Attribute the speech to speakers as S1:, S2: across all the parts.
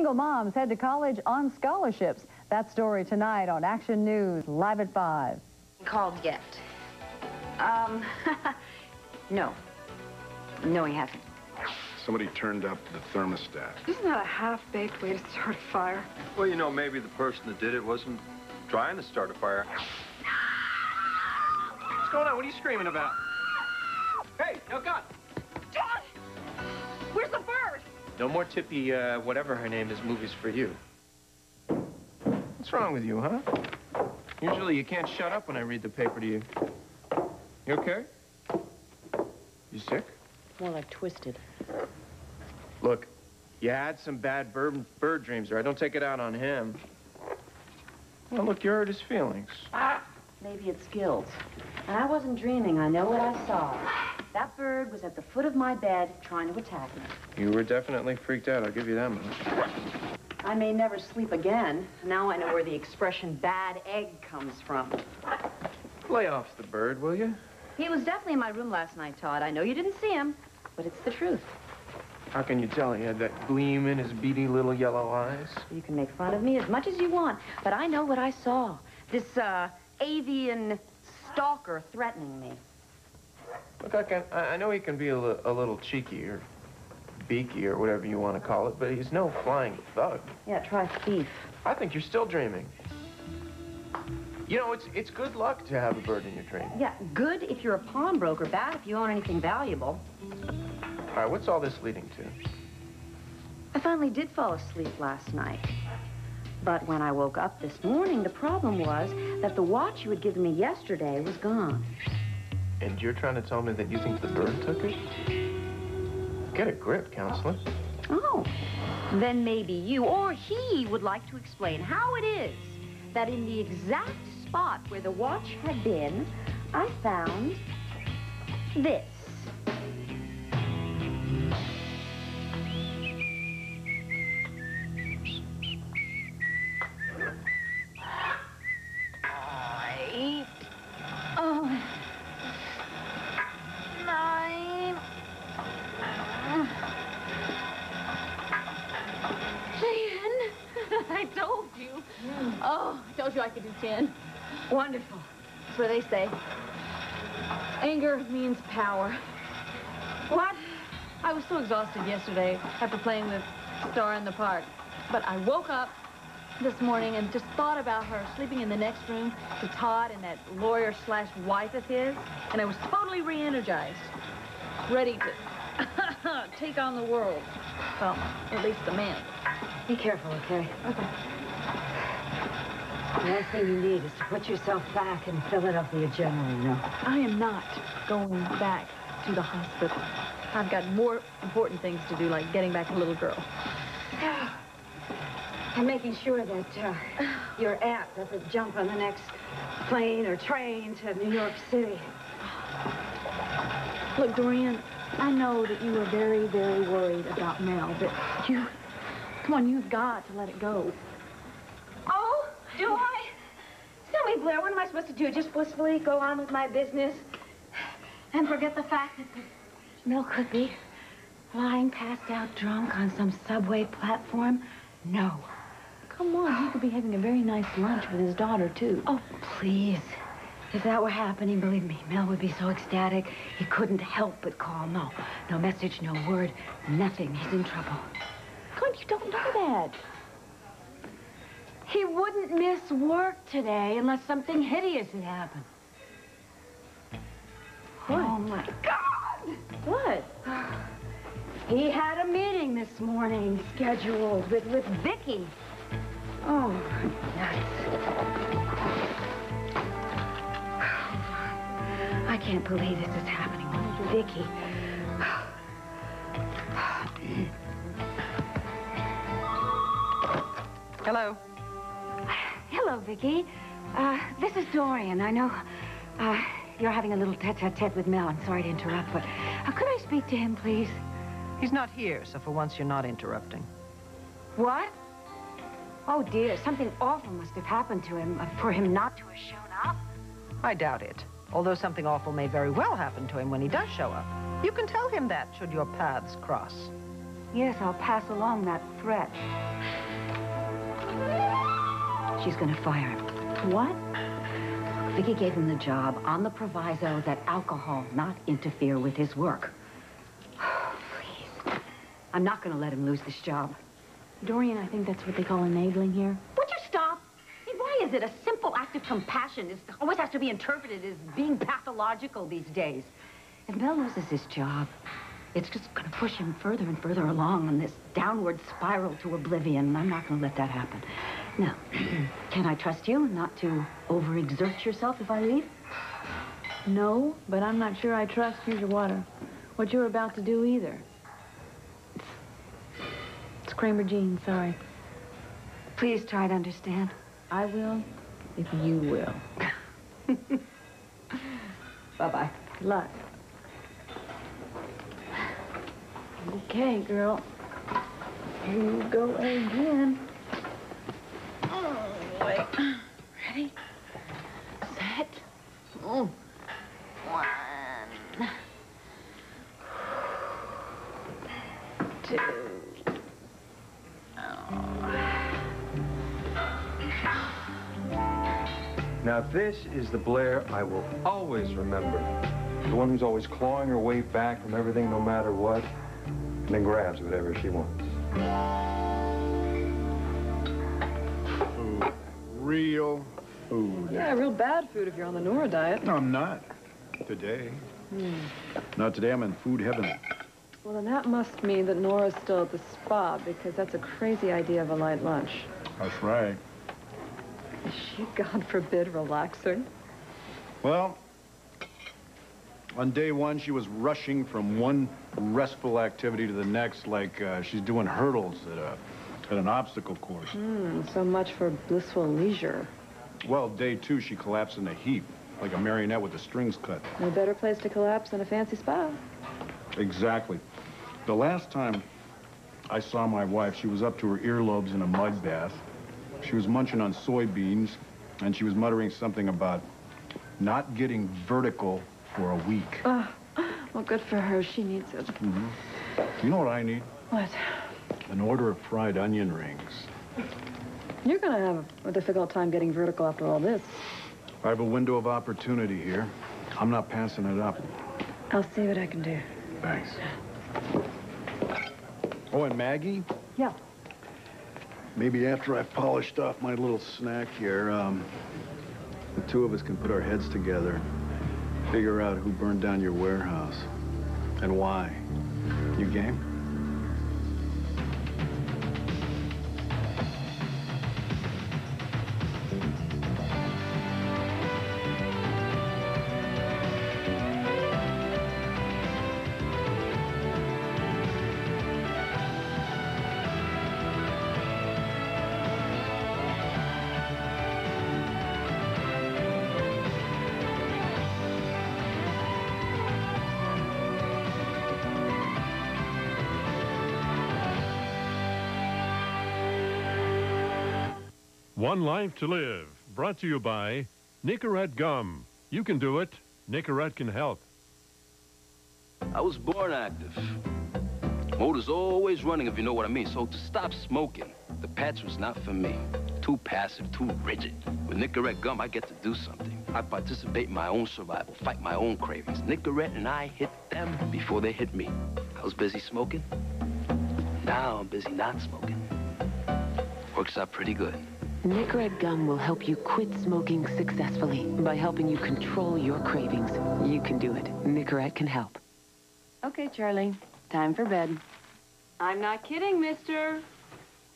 S1: Single moms head to college on scholarships. That story tonight on Action News, live at 5.
S2: Called yet? No. No, he hasn't.
S3: Somebody turned up the thermostat.
S4: Isn't that a half-baked way to start a fire?
S5: Well, you know, maybe the person that did it wasn't trying to start a fire.
S6: What's going on? What are you screaming about? Hey, no gun!
S4: John! Where's the bird?
S6: No more Tippy, whatever her name is, movies for you. What's wrong with you, huh? Usually you can't shut up when I read the paper to you. You okay? You sick?
S2: More like twisted.
S6: Look, you had some bad bird dreams, right? Don't take it out on him. Well, look, you hurt his feelings.
S2: Maybe it's guilt. And I wasn't dreaming. I know what I saw. That bird was at the foot of my bed trying to attack me.
S6: You were definitely freaked out, I'll give you that much.
S2: I may never sleep again. Now I know where the expression bad egg comes from.
S6: Lay off the bird, will you?
S2: He was definitely in my room last night, Todd. I know you didn't see him, but it's the truth.
S6: How can you tell he had that gleam in his beady little yellow eyes? You
S2: can make fun of me as much as you want, but I know what I saw. This, avian stalker threatening me.
S6: Look, I know he can be a little cheeky or beaky or whatever you want to call it, but he's no flying thug.
S2: Yeah, try thief.
S6: I think you're still dreaming. You know, it's good luck to have a bird in your dream.
S2: Yeah, good if you're a pawnbroker, bad if you own anything valuable.
S6: All right, what's all this leading to?
S2: I finally did fall asleep last night. But when I woke up this morning, the problem was that the watch you had given me yesterday was gone.
S6: And you're trying to tell me that you think the bird took it? Get a grip, counselor.
S2: Oh, then maybe you or he would like to explain how it is that in the exact spot where the watch had been, I found this.
S4: I told you. Oh, I told you I could do 10.
S2: Wonderful.
S4: That's what they say. Anger means power.
S2: What?
S4: I was so exhausted yesterday after playing with Star in the park. But I woke up this morning and just thought about her sleeping in the next room to Todd and that lawyer/wife of his. And I was totally re-energized. Ready to take on the world. Well, at least the man.
S7: Be careful, okay?
S4: Okay.
S7: The last thing you need is to put yourself back in Philadelphia General, you know.
S4: I am not going back to the hospital. I've got more important things to do, like getting back a little girl.
S7: And making sure that your aunt doesn't jump on the next plane or train to New York City.
S4: Look, Dorian, I know that you are very, very worried about Mel, but come on, you've got to let it go.
S7: Oh, do I? Tell me, Blair, what am I supposed to do? Just blissfully go on with my business and forget the fact that Mel could be lying passed out drunk on some subway platform? No.
S4: Come on, he could be having a very nice lunch with his daughter, too.
S7: Oh, please. If that were happening, believe me, Mel would be so ecstatic, he couldn't help but call. No message, no word, nothing. He's in trouble.
S4: God, you don't know that.
S7: He wouldn't miss work today unless something hideous had happened.
S4: What?
S7: Oh, my God!
S4: What?
S7: He had a meeting this morning scheduled with Vicky. Oh, nuts. I can't believe this is happening with Vicky.
S2: Hello.
S7: Hello, Vicky. This is Dorian. I know you're having a little tete-a-tete with Mel. I'm sorry to interrupt, but could I speak to him, please?
S8: He's not here, so for once you're not interrupting.
S7: What? Oh, dear, something awful must have happened to him for him not to have shown up.
S8: I doubt it, although something awful may very well happen to him when he does show up. You can tell him that should your paths cross.
S7: Yes, I'll pass along that threat.
S2: She's gonna fire him.
S4: What?
S2: Vicky gave him the job on the proviso that alcohol not interfere with his work. Please. I'm not gonna let him lose this job.
S4: Dorian, I think that's what they call enabling here.
S2: Would you stop? I mean, why is it a simple act of compassion always has to be interpreted as being pathological these days? If Mel loses his job, it's just going to push him further and further along on this downward spiral to oblivion, and I'm not going to let that happen. Now, can I trust you not to overexert yourself if I leave?
S4: No, but I'm not sure I trust, here's your water, what you're about to do either. It's Kramer Jean, sorry.
S2: Please try to understand.
S4: I will, if you will.
S2: Bye-bye.
S4: Good luck. Okay, girl. Here you go again. Oh, wait. Ready? Set. Oh. 1, 2.
S5: Now, this is the Blair I will always remember. The one who's always clawing her way back from everything, no matter what, and then grabs whatever she wants.
S3: Food. Real food.
S9: Yeah, real bad food if you're on the Nora diet.
S3: No, I'm not. Today. Not today. I'm in food heaven.
S9: Well, then that must mean that Nora's still at the spa, because that's a crazy idea of a light lunch.
S3: That's right.
S9: Is she, God forbid, relaxing?
S3: Well, on day one, she was rushing from one restful activity to the next like she's doing hurdles at an obstacle course.
S9: So much for blissful leisure.
S3: Well, day two, she collapsed in a heap, like a marionette with the strings cut.
S9: No better place to collapse than a fancy spa.
S3: Exactly. The last time I saw my wife, she was up to her earlobes in a mud bath. She was munching on soybeans, and she was muttering something about not getting vertical for a week.
S9: Well, good for her. She needs it.
S3: You know what I need?
S9: What?
S3: An order of fried onion rings.
S9: You're going to have a difficult time getting vertical after all this.
S3: I have a window of opportunity here. I'm not passing it up.
S9: I'll see what I can do.
S3: Thanks. Oh, and Maggie?
S9: Yeah.
S3: Maybe after I've polished off my little snack here, the two of us can put our heads together, figure out who burned down your warehouse and why. You game?
S10: One Life to Live, brought to you by Nicorette Gum. You can do it. Nicorette can help.
S11: I was born active. Motor's always running, if you know what I mean. So to stop smoking, the patch was not for me. Too passive, too rigid. With Nicorette Gum, I get to do something. I participate in my own survival, fight my own cravings. Nicorette and I hit them before they hit me. I was busy smoking. Now I'm busy not smoking. Works out pretty good.
S12: Nicorette Gum will help you quit smoking successfully by helping you control your cravings. You can do it. Nicorette can help.
S9: Okay, Charlie. Time for bed. I'm not kidding, mister.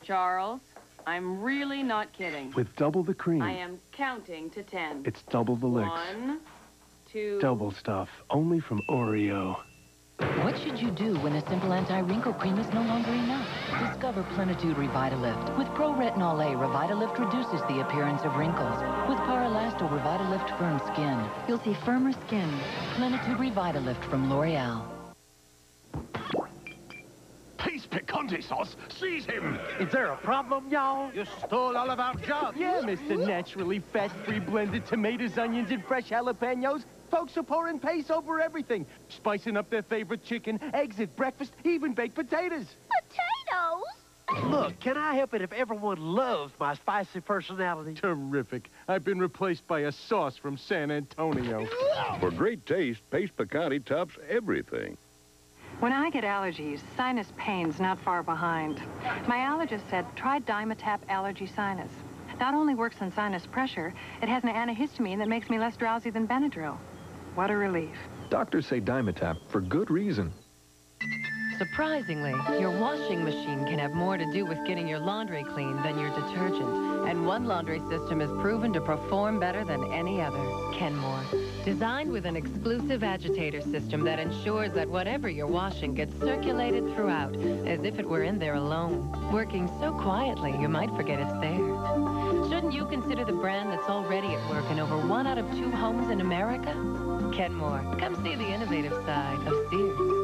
S9: Charles, I'm really not kidding.
S13: With double the cream.
S9: I am counting to 10.
S13: It's double the licks.
S9: 1, 2...
S13: Double stuff. Only from Oreo.
S14: What should you do when a simple anti-wrinkle cream is no longer enough? Discover Plenitude Revitalift. With Pro-Retinol A, Revitalift reduces the appearance of wrinkles. With Paralasto Revitalift Firm Skin, you'll see firmer skin. Plenitude Revitalift from L'Oreal.
S15: Peace picante sauce, seize him!
S16: Is there a problem, y'all?
S15: You stole all of our jobs!
S16: Yeah, Mr. Naturally Fat-Free Blended Tomatoes, Onions, and Fresh Jalapenos. Folks are pouring paste over everything, spicing up their favorite chicken, eggs at breakfast, even baked potatoes.
S17: Potatoes?
S15: Look, can I help it if everyone loves my spicy personality?
S13: Terrific. I've been replaced by a sauce from San Antonio.
S17: For great taste, Pace Picante tops everything.
S18: When I get allergies, sinus pain's not far behind. My allergist said, try Dimetap Allergy Sinus. Not only works on sinus pressure, it has an antihistamine that makes me less drowsy than Benadryl. What a relief.
S19: Doctors say Dimetap for good reason.
S14: Surprisingly, your washing machine can have more to do with getting your laundry clean than your detergent. And one laundry system is proven to perform better than any other. Kenmore. Designed with an exclusive agitator system that ensures that whatever you're washing gets circulated throughout, as if it were in there alone. Working so quietly, you might forget it's there. Shouldn't you consider the brand that's already at work in over 1 out of 2 homes in America? Kenmore. Come see the innovative side of Sears.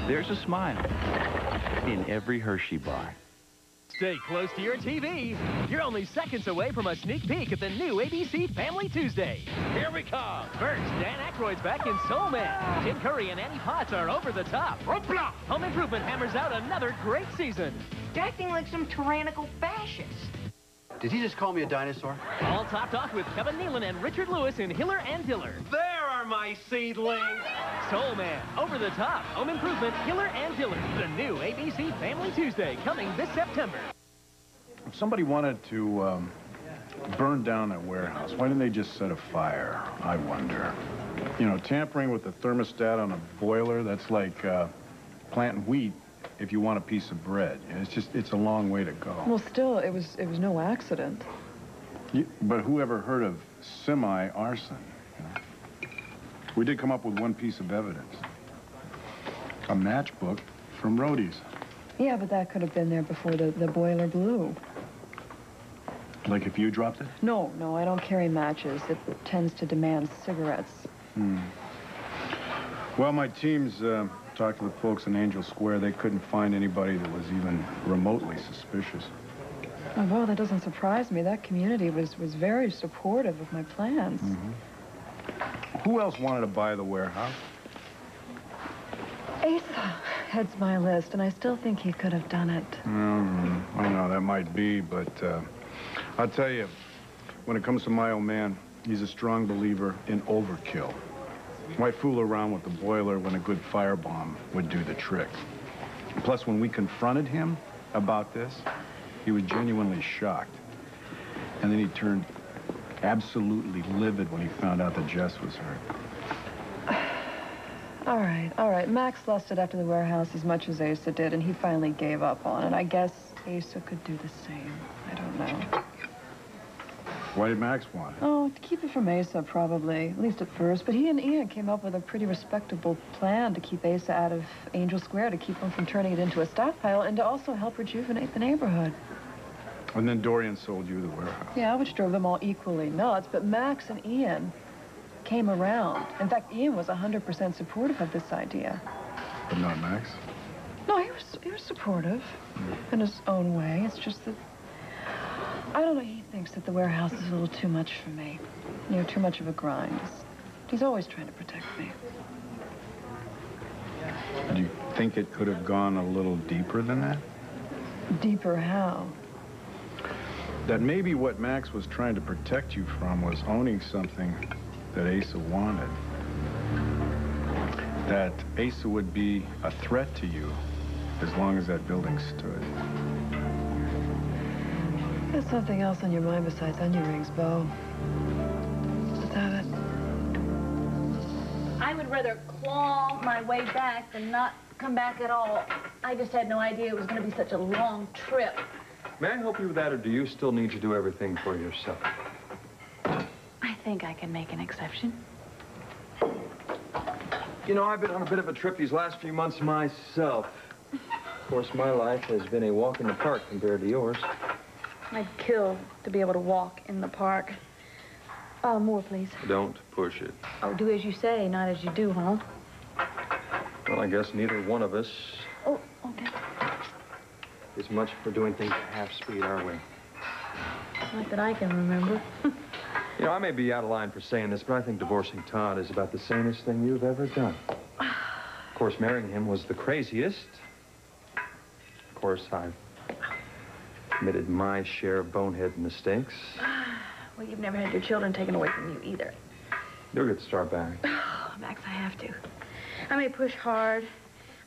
S20: There's a smile in every Hershey bar.
S16: Stay close to your TV. You're only seconds away from a sneak peek at the new ABC Family Tuesday. Here we come. First, Dan Aykroyd's back in Soul Man. Tim Curry and Annie Potts are over the top. Home Improvement hammers out another great season.
S7: Acting like some tyrannical fascist.
S21: Did he just call me a dinosaur?
S16: All topped off with Kevin Nealon and Richard Lewis in Hiller and Diller.
S15: There are my seedlings.
S16: Soul Man, Over the Top, Home Improvement, Hiller and Diller. The new ABC Family Tuesday coming this September.
S3: If somebody wanted to burn down that warehouse, why didn't they just set a fire? I wonder. You know, tampering with the thermostat on a boiler, that's like planting wheat if you want a piece of bread. It's a long way to go.
S22: Well, still, it was no accident.
S3: But whoever heard of semi-arson? You know? We did come up with one piece of evidence. A matchbook from Rhodey's.
S22: Yeah, but that could have been there before the boiler blew.
S3: Like if you dropped it?
S22: No, I don't carry matches. It tends to demand cigarettes.
S3: Well, my team's talked to the folks in Angel Square. They couldn't find anybody that was even remotely suspicious.
S22: Oh, well, that doesn't surprise me. That community was very supportive of my plans.
S3: Who else wanted to buy the warehouse?
S22: Asa heads my list, and I still think he could have done it.
S3: I know, that might be, but I'll tell you, when it comes to my old man, he's a strong believer in overkill. Why fool around with the boiler when a good firebomb would do the trick? Plus, when we confronted him about this, he was genuinely shocked. And then he turned absolutely livid when he found out that Jess was hurt.
S22: All right. Max lusted after the warehouse as much as Asa did, and he finally gave up on it. I guess Asa could do the same. I don't know.
S3: Why did Max want it?
S22: Oh, to keep it from Asa, probably. At least at first. But he and Ian came up with a pretty respectable plan to keep Asa out of Angel Square, to keep him from turning it into a stockpile, and to also help rejuvenate the neighborhood.
S3: And then Dorian sold you the warehouse.
S22: Yeah, which drove them all equally nuts. But Max and Ian came around. In fact, Ian was 100% supportive of this idea.
S3: But not Max?
S22: No, he was supportive in his own way. It's just that, I don't know, he thinks that the warehouse is a little too much for me. You know, too much of a grind. He's always trying to protect me.
S3: Do you think it could have gone a little deeper than that?
S22: Deeper how?
S3: That maybe what Max was trying to protect you from was owning something that Asa wanted. That Asa would be a threat to you as long as that building stood.
S22: There's something else on your mind besides onion rings, Bo. Let's have it.
S4: I would rather claw my way back than not come back at all. I just had no idea it was going to be such a long trip.
S5: May I help you with that, or do you still need to do everything for yourself?
S4: I think I can make an exception.
S5: You know, I've been on a bit of a trip these last few months myself. Of course, my life has been a walk in the park compared to yours.
S4: I'd kill to be able to walk in the park. More, please.
S5: Don't push it.
S4: Oh, do as you say, not as you do, huh?
S5: Well, I guess neither one of us
S4: Oh, okay.
S5: is much for doing things at half speed, are we?
S4: Not that I can remember.
S5: You know, I may be out of line for saying this, but I think divorcing Todd is about the sanest thing you've ever done. Of course, marrying him was the craziest. Of course, I've committed my share of bonehead mistakes.
S4: Well, you've never had your children taken away from you either.
S5: You'll get the star back.
S4: Oh, Max, I have to. I may push hard.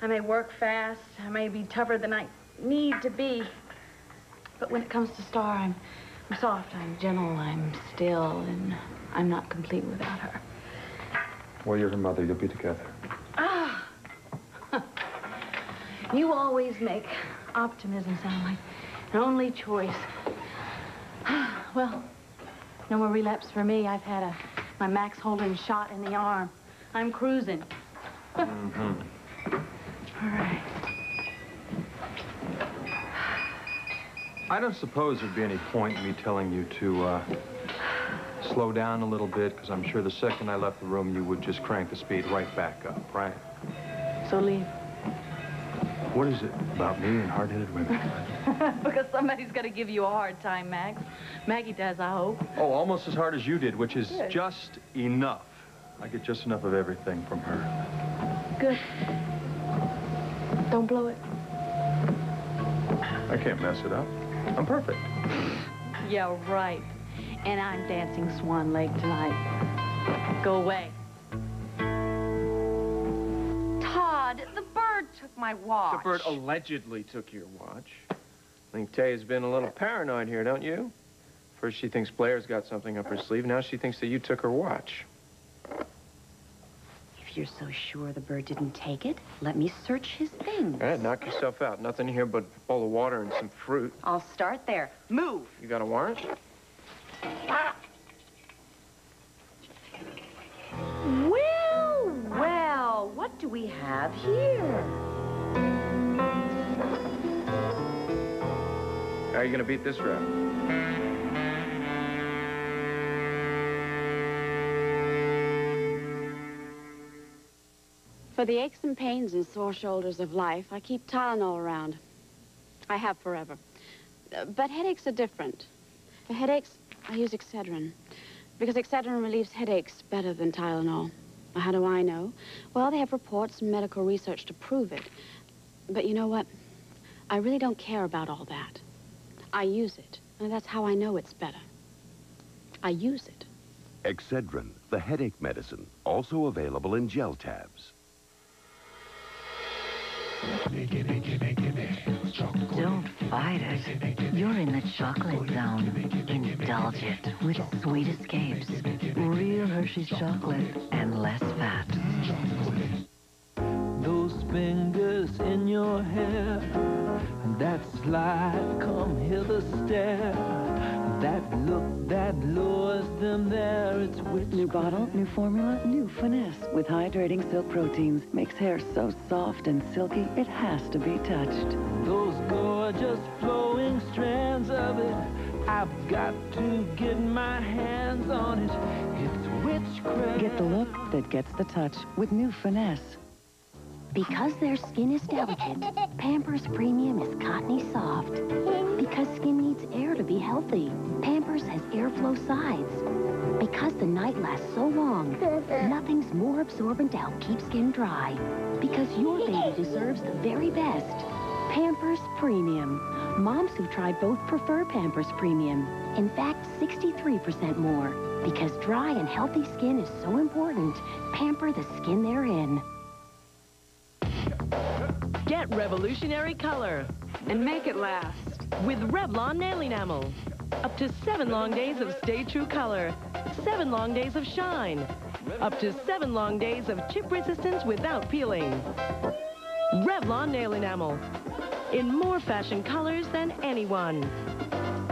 S4: I may work fast. I may be tougher than I need to be. But when it comes to Star, I'm soft, I'm gentle, I'm still, and I'm not complete without her.
S5: Well, you're her mother. You'll be together.
S4: Ah! You always make optimism sound like an only choice. Well, no more relapse for me. I've had my Max Holden shot in the arm. I'm cruising.
S5: Mm-hmm.
S4: All right.
S5: I don't suppose there'd be any point in me telling you to slow down a little bit, because I'm sure the second I left the room, you would just crank the speed right back up, right?
S4: So leave.
S5: What is it about me and hard-headed women?
S4: Because somebody's got to give you a hard time, Max. Maggie does, I hope.
S5: Oh, almost as hard as you did, which is
S4: Good.
S5: just enough. I get just enough of everything from her.
S4: Good. Don't blow it.
S5: I can't mess it up. I'm perfect.
S4: Yeah, right. And I'm dancing Swan Lake tonight. Go away.
S1: Todd, the bird took my watch.
S6: The bird allegedly took your watch. I think Taya's been a little paranoid here, don't you? First she thinks Blair's got something up her sleeve. Now she thinks that you took her watch.
S2: If you're so sure the bird didn't take it, let me search his things.
S6: All right, knock yourself out. Nothing here but a bowl of water and some fruit.
S2: I'll start there. Move.
S6: You got a warrant?
S2: Well, well, what do we have here?
S6: How are you gonna beat this rap?
S23: For the aches and pains and sore shoulders of life, I keep Tylenol around. I have forever. But headaches are different. For headaches, I use Excedrin. Because Excedrin relieves headaches better than Tylenol. How do I know? Well, they have reports and medical research to prove it. But you know what? I really don't care about all that. I use it, and that's how I know it's better. I use it.
S24: Excedrin, the headache medicine, also available in gel tabs.
S14: Don't fight it. You're in the chocolate zone. Indulge it with sweet escapes. Real Hershey's chocolate and less fat.
S25: Those fingers in your hair, and that slide, come hither stare. That look that lures them there, it's witchcraft.
S26: New bottle, new formula, new finesse. With hydrating silk proteins. Makes hair so soft and silky, it has to be touched.
S25: Those gorgeous flowing strands of it, I've got to get my hands on it. It's witchcraft.
S26: Get the look that gets the touch with new finesse.
S27: Because their skin is delicate, Pampers Premium is cottony soft. Because skin needs air to be healthy, Pampers has airflow sides. Because the night lasts so long, nothing's more absorbent to help keep skin dry. Because your baby deserves the very best. Pampers Premium. Moms who tried both prefer Pampers Premium. In fact, 63% more. Because dry and healthy skin is so important, pamper the skin they're in.
S28: Get revolutionary color. And make it last. With Revlon Nail Enamel. Up to 7 long days of stay true color. 7 long days of shine. Up to 7 long days of chip resistance without peeling. Revlon Nail Enamel. In more fashion colors than anyone.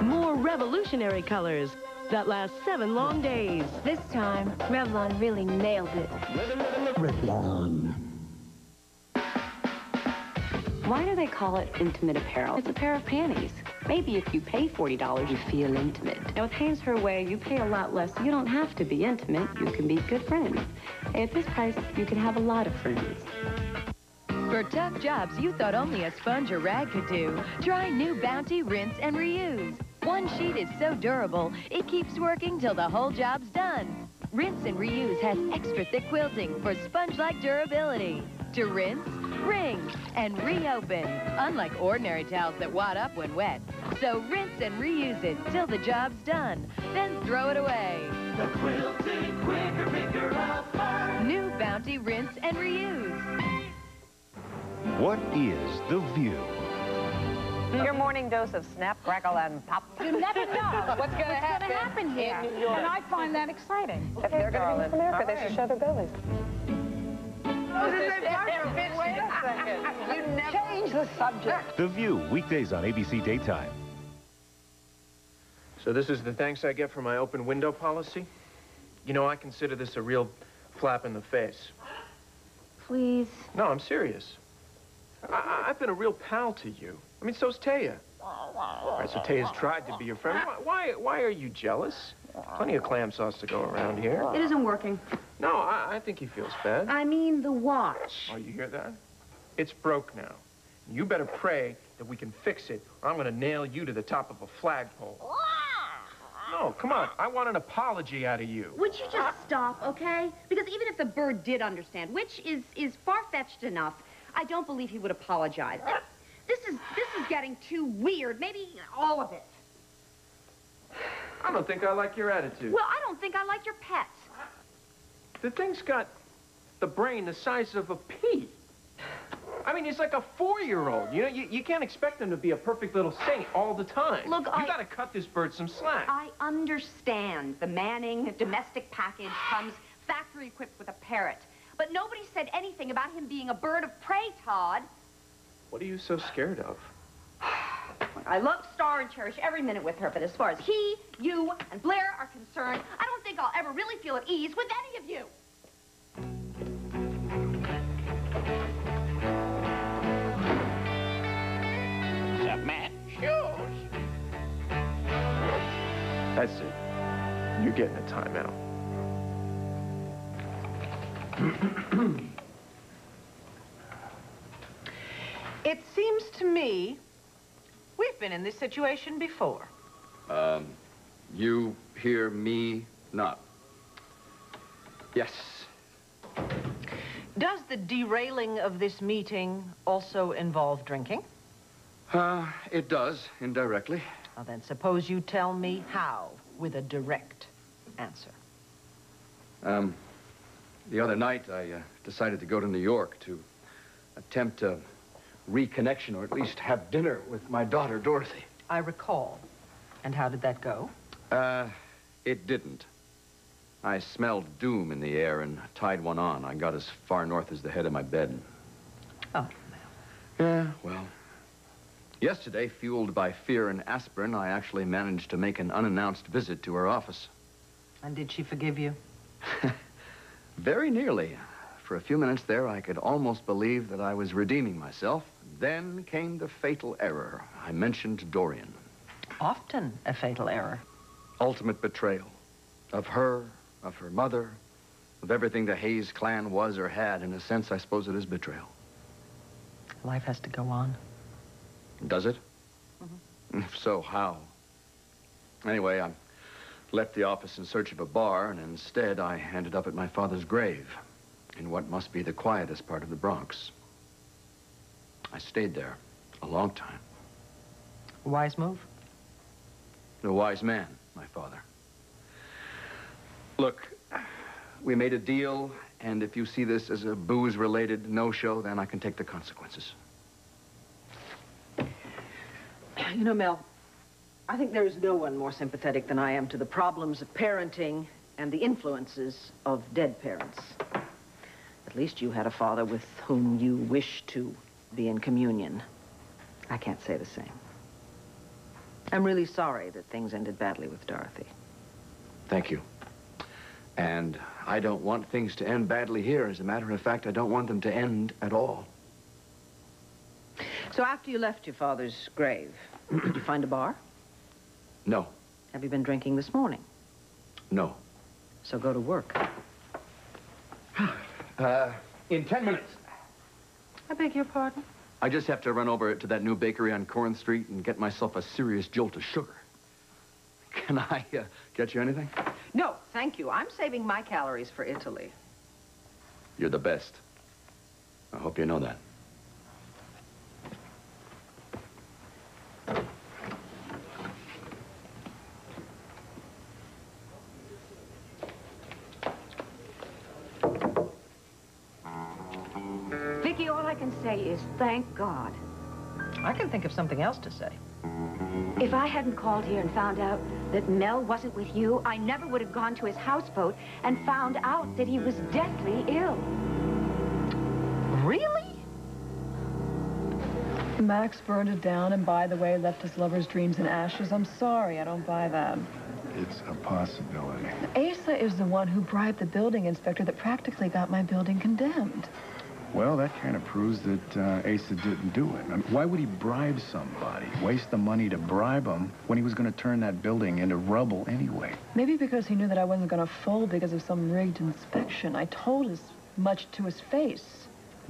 S28: More revolutionary colors that last 7 long days.
S7: This time, Revlon really nailed it.
S26: Revlon.
S23: Why do they call it intimate apparel? It's a pair of panties. Maybe if you pay $40, you feel intimate. And with Hanes Her Way, you pay a lot less. You don't have to be intimate. You can be good friends. At this price, you can have a lot of friends.
S29: For tough jobs you thought only a sponge or rag could do, try new Bounty Rinse and Reuse.
S14: One sheet is so durable, it keeps working till the whole job's done. Rinse and Reuse has extra thick quilting for sponge-like durability. To rinse, wring, and reopen, unlike ordinary towels that wad up when wet. So rinse and reuse it till the job's done, then throw it away.
S25: The quilting quicker picker upper.
S14: New Bounty Rinse and Reuse.
S8: What is The View?
S9: Your morning dose of snap, crackle, and pop.
S7: You never know what's going to happen
S9: here.
S7: In New York. And I find that exciting.
S9: If they're going to be from America, they should show their bellies.
S7: Wait a second. You never change the subject.
S8: The View, weekdays on ABC Daytime.
S6: So this is the thanks I get for my open window policy? You know, I consider this a real flap in the face.
S2: Please.
S6: No, I'm serious. I've been a real pal to you. I mean, so's Taya. All right, so Taya's tried to be your friend. Why are you jealous? Plenty of clam sauce to go around here.
S2: It isn't working.
S6: No, I think he feels bad.
S2: I mean the watch.
S6: Oh, you hear that? It's broke now. You better pray that we can fix it, or I'm going to nail you to the top of a flagpole. No, come on. I want an apology out of you.
S2: Would you just stop, okay? Because even if the bird did understand, which is far-fetched enough, I don't believe he would apologize. This is getting too weird. Maybe all of it.
S6: I don't think I like your attitude.
S2: Well, I don't think I like your pets.
S6: The thing's got the brain the size of a pea. I mean, he's like a 4-year-old. You know, you can't expect him to be a perfect little saint all the time.
S2: Look,
S6: you gotta cut this bird some slack.
S2: I understand the Manning domestic package comes factory equipped with a parrot. But nobody said anything about him being a bird of prey, Todd.
S6: What are you so scared of?
S2: I love Star and cherish every minute with her, but as far as he, you, and Blair are concerned, I don't think I'll ever really feel at ease with any of you.
S6: That's it. You're getting a timeout.
S9: It seems to me we've been in this situation before.
S21: You hear me not. Yes.
S9: Does the derailing of this meeting also involve drinking?
S21: It does, indirectly.
S9: Well, then suppose you tell me how, with a direct answer.
S21: The other night, I decided to go to New York to attempt a reconnection, or at least have dinner with my daughter, Dorothy.
S9: I recall. And how did that go?
S21: It didn't. I smelled doom in the air and tied one on. I got as far north as the head of my bed.
S9: Oh,
S21: yeah, well. Yesterday, fueled by fear and aspirin, I actually managed to make an unannounced visit to her office.
S9: And did she forgive you?
S21: Very nearly. For a few minutes there, I could almost believe that I was redeeming myself. Then came the fatal error. I mentioned Dorian.
S9: Often a fatal error.
S21: Ultimate betrayal. Of her, of her mother, of everything the Hayes clan was or had. In a sense, I suppose it is betrayal.
S9: Life has to go on.
S21: Does it? Mm-hmm. If so, how? Anyway, I left the office in search of a bar, and instead I ended up at my father's grave in what must be the quietest part of the Bronx. I stayed there a long time.
S9: Wise move?
S21: A wise man, my father. Look, we made a deal, and if you see this as a booze-related no-show, then I can take the consequences.
S9: You know, Mel, I think there is no one more sympathetic than I am to the problems of parenting and the influences of dead parents. At least you had a father with whom you wish to be in communion. I can't say the same. I'm really sorry that things ended badly with Dorothy.
S21: Thank you. And I don't want things to end badly here. As a matter of fact, I don't want them to end at all.
S9: So after you left your father's grave, did you find a bar?
S21: No.
S9: Have you been drinking this morning?
S21: No.
S9: So go to work.
S21: In 10 minutes.
S9: I beg your pardon?
S21: I just have to run over to that new bakery on Corinth Street and get myself a serious jolt of sugar. Can I get you anything?
S9: No, thank you. I'm saving my calories for Italy.
S21: You're the best. I hope you know that.
S2: Vicky, all I can say is thank God.
S9: I can think of something else to say.
S2: If I hadn't called here and found out that Mel wasn't with you, I never would have gone to his houseboat and found out that he was deathly ill.
S9: Really?
S22: Max burned it down and, by the way, left his lover's dreams in ashes. I'm sorry, I don't buy that.
S3: It's a possibility.
S22: Asa is the one who bribed the building inspector that practically got my building condemned.
S3: Well, that kind of proves that Asa didn't do it. I mean, why would he bribe somebody? Waste the money to bribe him when he was going to turn that building into rubble anyway?
S22: Maybe because he knew that I wasn't going to fold because of some rigged inspection. I told as much to his face.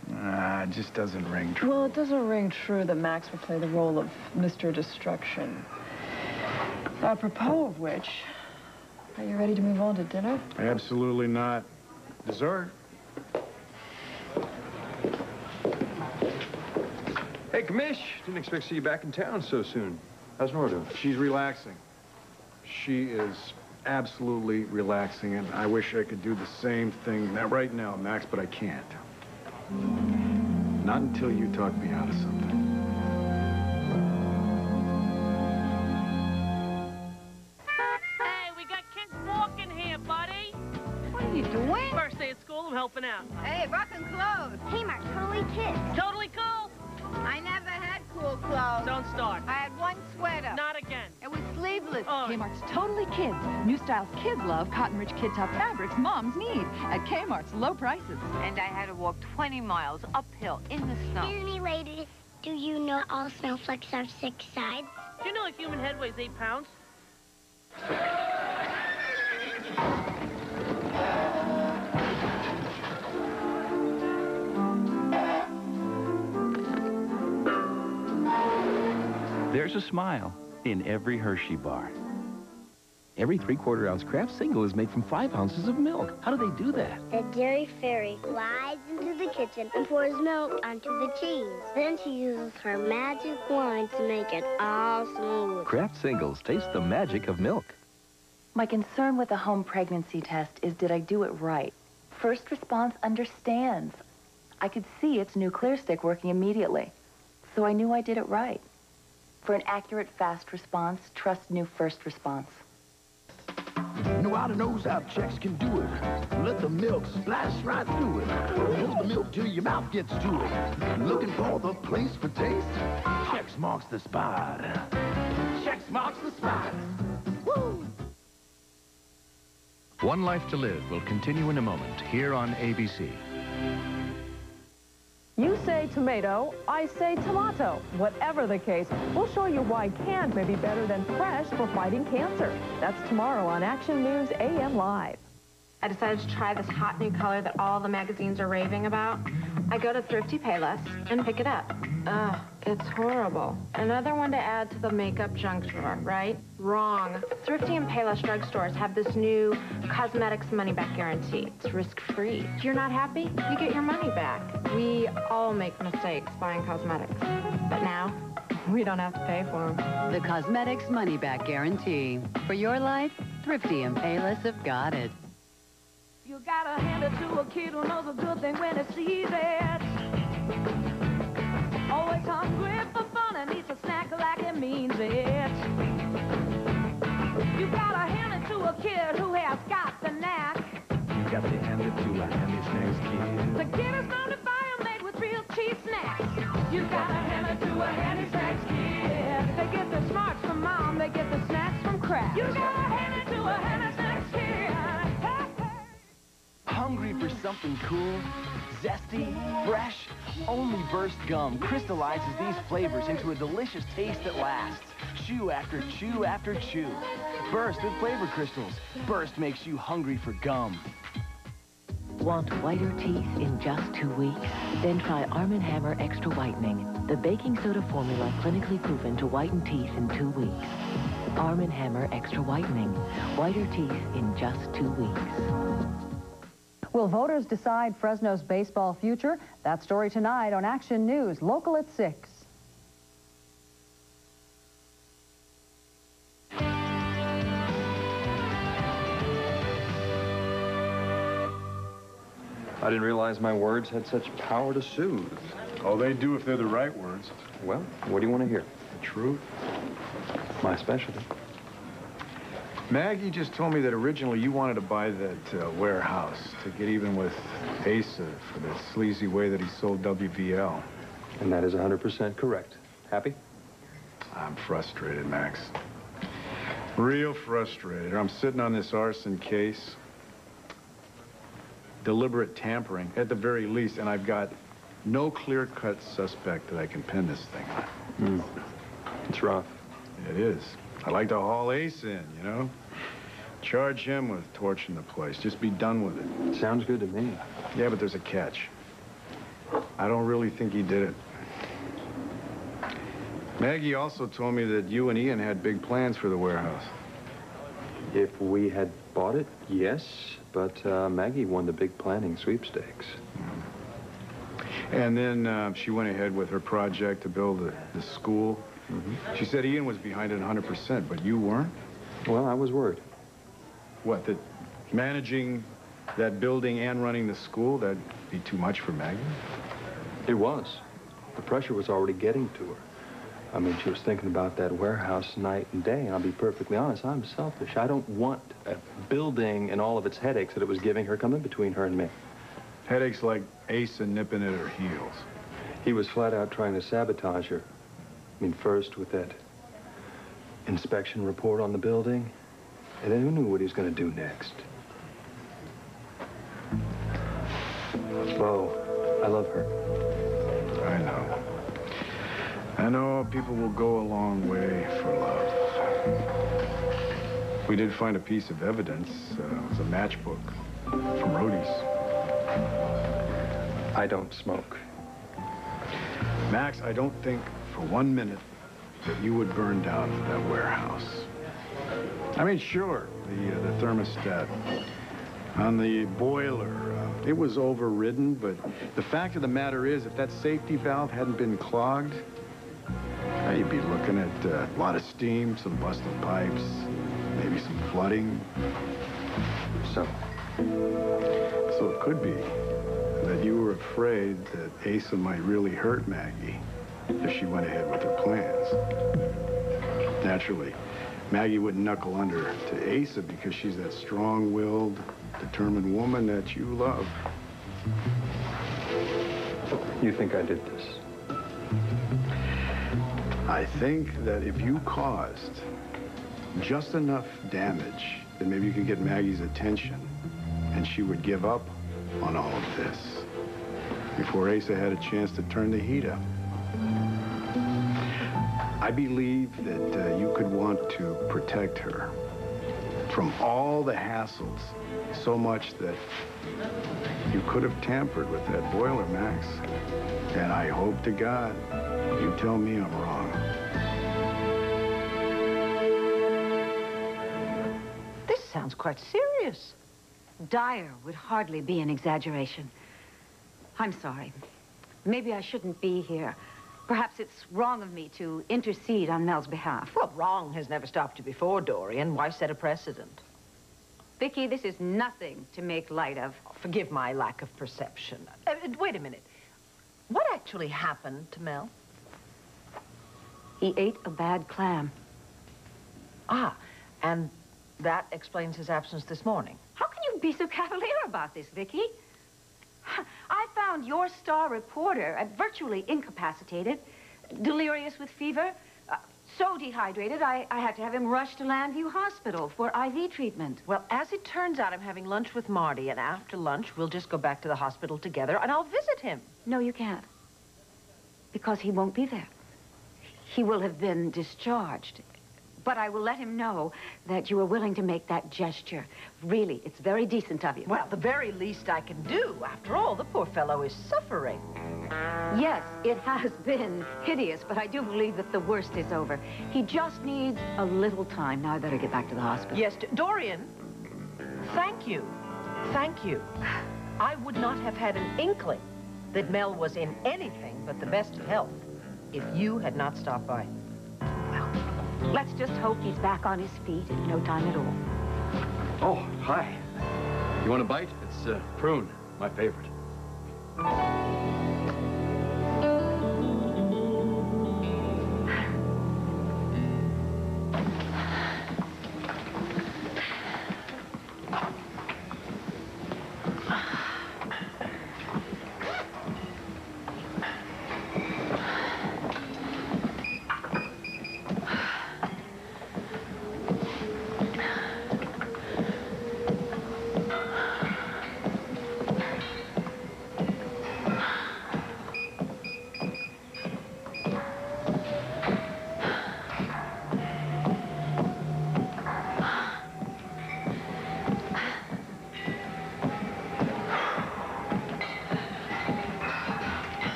S3: It just doesn't ring true.
S22: Well, it doesn't ring true that Max would play the role of Mr. Destruction. Apropos of which, are you ready to move on to dinner?
S3: Absolutely not. Dessert?
S5: Hey, Commish. Didn't expect to see you back in town so soon. How's Nora doing?
S3: She's relaxing. She is absolutely relaxing, and I wish I could do the same thing right now, Max, but I can't. Not until you talk me out of something.
S10: Hey, we got kids walking here, buddy.
S7: What are you doing?
S10: First day of school, I'm helping out.
S7: Hey, rockin' clothes.
S10: Kmart, totally kids. Totally cool.
S7: I never had cool clothes.
S10: Don't start.
S7: I had one sweater.
S10: Not again.
S7: It was sleeveless.
S11: Kmart's totally kids. New styles kids love, cotton-rich kid top fabrics moms need. At Kmart's low prices.
S1: And I had to walk 20 miles uphill in the snow.
S12: Excuse me, lady. Do you know all snowflakes have 6 sides?
S10: Do you know a human head weighs 8 pounds?
S13: There's a smile in every Hershey bar. Every 3/4 ounce Kraft Single is made from 5 ounces of milk. How do they do that?
S12: The dairy fairy glides into the kitchen and pours milk onto the cheese. Then she uses her magic wand to make it all smooth.
S13: Kraft Singles taste the magic of milk.
S17: My concern with the home pregnancy test is, did I do it right? First response understands. I could see its new clear stick working immediately, so I knew I did it right. For an accurate, fast response, trust new first response.
S18: No out-of-nose out checks can do it. Let the milk splash right through it. Hold the milk till your mouth gets to it. Looking for the place for taste? Chex marks the spot. Chex marks the spot. Woo!
S8: One Life to Live will continue in a moment here on ABC.
S19: You say tomato, I say tomato. Whatever the case, we'll show you why canned may be better than fresh for fighting cancer. That's tomorrow on Action News AM Live.
S23: I decided to try this hot new color that all the magazines are raving about. I go to Thrifty Payless and pick it up. Ugh, it's horrible. Another one to add to the makeup junk drawer, right? Wrong. Thrifty and Payless drugstores have this new cosmetics money-back guarantee. It's risk-free. If you're not happy, you get your money back. We all make mistakes buying cosmetics. But now, we don't have to pay for them.
S20: The Cosmetics Money-Back Guarantee. For your life, Thrifty and Payless have got it.
S29: You gotta hand it to a kid who knows a good thing when he sees it. Always hungry for fun and eats a snack like it means it. You gotta hand it to a kid who has got the knack.
S13: You got to hand it to a handy snacks kid.
S29: The kid is known to fire made with real cheap snacks. You gotta hand it to a handy snacks kid. They get their smarts from mom, they get the snacks from Kraft. You gotta hand it to a handy snacks kid.
S16: Hungry for something cool, zesty, fresh? Only Burst Gum crystallizes these flavors into a delicious taste that lasts. Chew after chew after chew. Burst with flavor crystals. Burst makes you hungry for gum.
S14: Want whiter teeth in just 2 weeks? Then try Arm & Hammer Extra Whitening, the baking soda formula clinically proven to whiten teeth in 2 weeks. Arm & Hammer Extra Whitening. Whiter teeth in just 2 weeks.
S19: Will voters decide Fresno's baseball future? That story tonight on Action News, local at 6.
S5: I didn't realize my words had such power to soothe.
S3: Oh, they do if they're the right words.
S5: Well, what do you want to hear?
S3: The truth.
S5: My specialty.
S3: Maggie just told me that originally you wanted to buy that warehouse to get even with Asa for the sleazy way that he sold WVL.
S5: And that is 100% correct. Happy?
S3: I'm frustrated, Max. Real frustrated. I'm sitting on this arson case. Deliberate tampering, at the very least, and I've got no clear-cut suspect that I can pin this thing on.
S5: It's rough.
S3: It is. I'd like to haul Ace in, you know? Charge him with torching the place. Just be done with it.
S5: Sounds good to me.
S3: Yeah, but there's a catch. I don't really think he did it. Maggie also told me that you and Ian had big plans for the warehouse.
S5: If we had bought it, yes, but Maggie won the big planning sweepstakes.
S3: And then she went ahead with her project to build the school. She said Ian was behind it 100%, but you weren't?
S5: Well, I was worried.
S3: What, that managing that building and running the school, that'd be too much for Maggie?
S5: It was. The pressure was already getting to her. I mean, she was thinking about that warehouse night and day, and I'll be perfectly honest, I'm selfish. I don't want a building and all of its headaches that it was giving her coming between her and me.
S3: Headaches like Asa nipping at her heels.
S5: He was flat out trying to sabotage her. I mean, first with that inspection report on the building, and then who knew what he was going to do next? Bo, I love her.
S3: I know. I know people will go a long way for love. We did find a piece of evidence. It was a matchbook from Rhodey's.
S5: I don't smoke.
S3: Max, I don't think for 1 minute that you would burn down that warehouse. I mean, sure, the thermostat on the boiler, it was overridden, but the fact of the matter is, if that safety valve hadn't been clogged, you'd be looking at a lot of steam, some busted pipes, maybe some flooding. So it could be that you were afraid that Asa might really hurt Maggie if she went ahead with her plans. Naturally, Maggie wouldn't knuckle under to Asa because she's that strong-willed, determined woman that you love.
S5: You think I did this?
S3: I think that if you caused just enough damage, then maybe you could get Maggie's attention, and she would give up on all of this before Asa had a chance to turn the heat up. I believe that you could want to protect her from all the hassles so much that you could have tampered with that boiler, Max. And I hope to God you tell me I'm wrong.
S4: This sounds quite serious. Dire would hardly be an exaggeration. I'm sorry. Maybe I shouldn't be here. Perhaps it's wrong of me to intercede on Mel's behalf.
S9: Well, wrong has never stopped you before, Dorian. Why set a precedent?
S4: Vicki, this is nothing to make light of.
S9: Forgive my lack of perception. Wait a minute. What actually happened to Mel?
S4: He ate a bad clam.
S9: Ah, and that explains his absence this morning.
S4: How can you be so cavalier about this, Vicki? I found your star reporter virtually incapacitated, delirious with fever, so dehydrated I had to have him rushed to Landview Hospital for IV treatment.
S9: Well, as it turns out, I'm having lunch with Marty, and after lunch, we'll just go back to the hospital together, and I'll visit him.
S4: No, you can't. Because he won't be there. He will have been discharged. But I will let him know that you are willing to make that gesture. Really, it's very decent of you.
S9: Well, the very least I can do. After all, the poor fellow is suffering.
S4: Yes, it has been hideous, but I do believe that the worst is over. He just needs a little time. Now I better get back to the hospital.
S9: Yes, Dorian, thank you. Thank you. I would not have had an inkling that Mel was in anything but the best of health if you had not stopped by.
S4: Let's just hope he's back on his feet in no time at all.
S5: Oh, hi. You want a bite? It's prune, my favorite.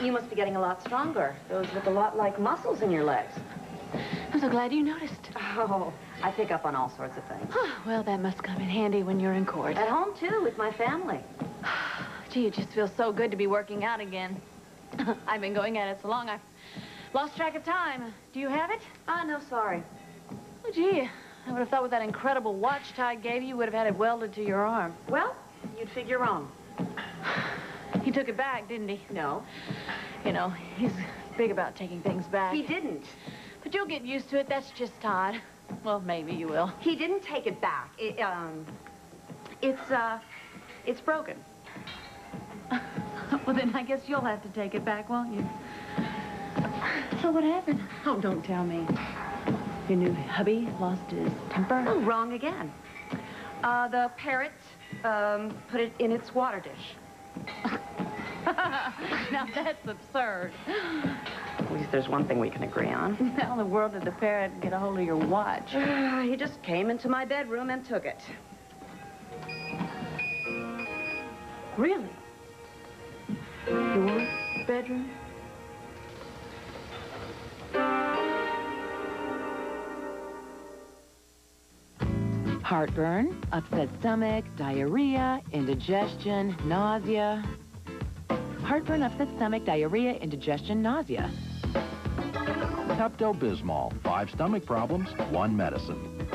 S4: You must be getting a lot stronger. Those look a lot like muscles in your legs.
S7: I'm so glad you noticed.
S4: Oh, I pick up on all sorts of things.
S7: Well, that must come in handy when you're in court.
S4: At home, too, with my family.
S7: Gee, it just feels so good to be working out again. I've been going at it so long, I've lost track of time. Do you have it?
S4: No, sorry.
S7: Oh, gee, I would have thought with that incredible watch Todd gave you, you would have had it welded to your arm.
S4: Well, you'd figure wrong.
S7: He took it back, didn't he?
S4: No.
S7: You know, he's big about taking things back.
S4: He didn't.
S7: But you'll get used to it. That's just Todd. Well, maybe you will.
S4: He didn't take it back. It's broken.
S7: Well, then I guess you'll have to take it back, won't you? So what happened? Oh, don't tell me. Your new hubby lost his temper?
S4: Oh, wrong again. The parrot, put it in its water dish.
S7: Now that's absurd.
S4: At least there's one thing we can agree on.
S7: How in the world did the parrot get a hold of your watch?
S4: He just came into my bedroom and took it.
S7: Really? Your bedroom? Heartburn, upset stomach, diarrhea, indigestion, nausea. Heartburn, upset stomach, diarrhea, indigestion, nausea.
S13: Pepto-Bismol. 5 stomach problems, 1 medicine.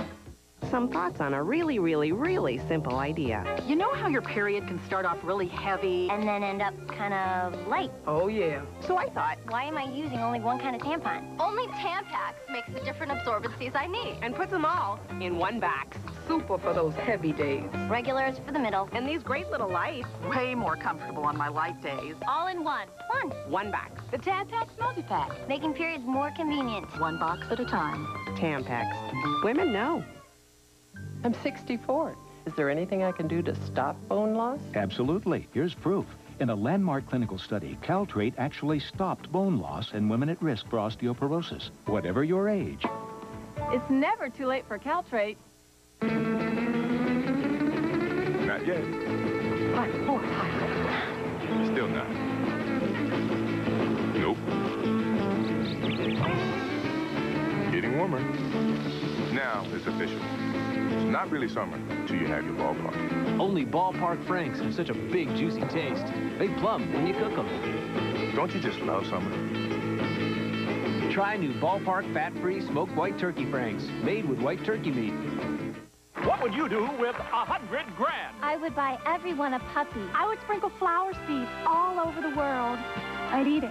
S2: Some thoughts on a really, really, really simple idea.
S6: You know how your period can start off really heavy?
S12: And then end up kind of light.
S2: Oh, yeah.
S6: So I thought,
S12: Why am I using only one kind of tampon?
S6: only Tampax makes the different absorbencies I need.
S2: And puts them all in one box. Super for those heavy days.
S12: Regular is for the middle.
S2: And these great little lights.
S6: Way more comfortable on my light days.
S12: All in one.
S2: One box.
S6: The Tampax multi-pack.
S12: Making periods more convenient.
S6: One box at a time.
S2: Tampax. Women know.
S15: I'm 64. Is there anything I can do to stop bone loss?
S13: Absolutely. Here's proof. In a landmark clinical study, Caltrate actually stopped bone loss in women at risk for osteoporosis, whatever your age.
S11: It's never too late for Caltrate.
S21: Not yet. Still not. Nope. Getting warmer. Now it's official. It's not really summer until you have your ballpark.
S16: Only Ballpark Franks have such a big, juicy taste. They plump when you cook them.
S21: Don't you just love summer?
S16: Try new Ballpark fat-free smoked white turkey Franks, made with white turkey meat.
S24: What would you do with $100 grand?
S12: I would buy everyone a puppy. I would sprinkle flower seeds all over the world. I'd eat it.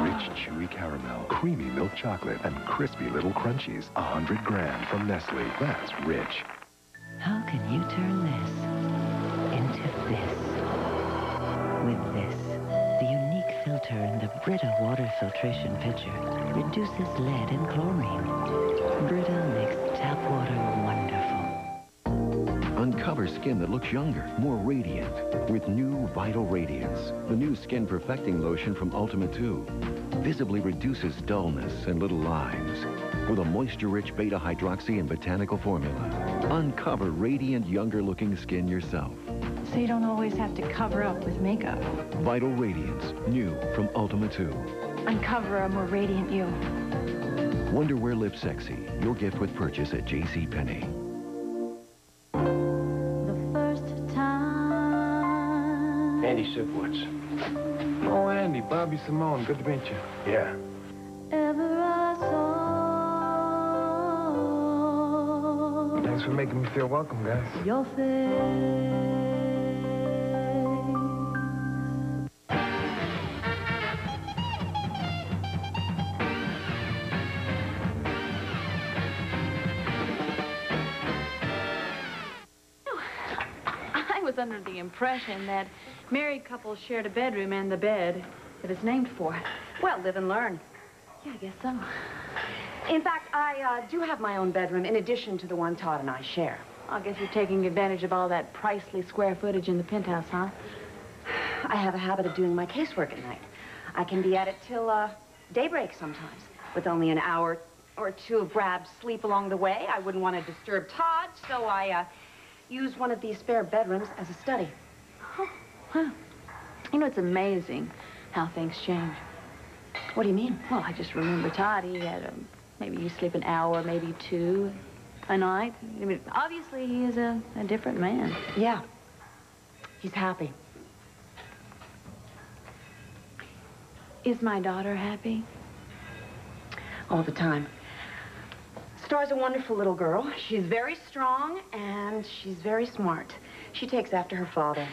S21: Rich, chewy caramel, creamy milk chocolate, and crispy little crunchies. $100 grand from Nestle. That's rich.
S14: How can you turn this into this? With this, the unique filter in the Brita water filtration pitcher reduces lead and chlorine. Brita makes tap water wonderful.
S13: Uncover skin that looks younger, more radiant, with new Vital Radiance, the new skin perfecting lotion from Ultimate 2. Visibly reduces dullness and little lines with a moisture-rich beta-hydroxy and botanical formula. Uncover radiant, younger-looking skin yourself.
S11: So you don't always have to cover up with makeup.
S13: Vital Radiance, new from Ultimate 2.
S11: Uncover a more radiant you.
S13: Wonderwear Lip Sexy, your gift with purchase at JCPenney.
S1: Andy Sipowicz. Oh, Andy, Bobby Simone, good to meet you. Yeah. Thanks for making me feel welcome, guys.
S11: Your
S4: I was under the impression that married couples shared a bedroom and the bed that it's named for. Well, live and learn. Yeah, I guess so. In fact, I do have my own bedroom in addition to the one Todd and I share. I guess you're taking advantage of all that pricely square footage in the penthouse, huh? I have a habit of doing my casework at night. I can be at it till daybreak sometimes, with only an hour or two of Brab's sleep along the way. I wouldn't want to disturb Todd, so I use one of these spare bedrooms as a study. Huh. You know, it's amazing how things change. What do you mean? Well, I just remember Todd. He had maybe you sleep an hour, maybe two a night. I mean, obviously, he is a different man. Yeah. He's happy. Is my daughter happy? All the time. Star's a wonderful little girl. She's very strong, and she's very smart. She takes after her father.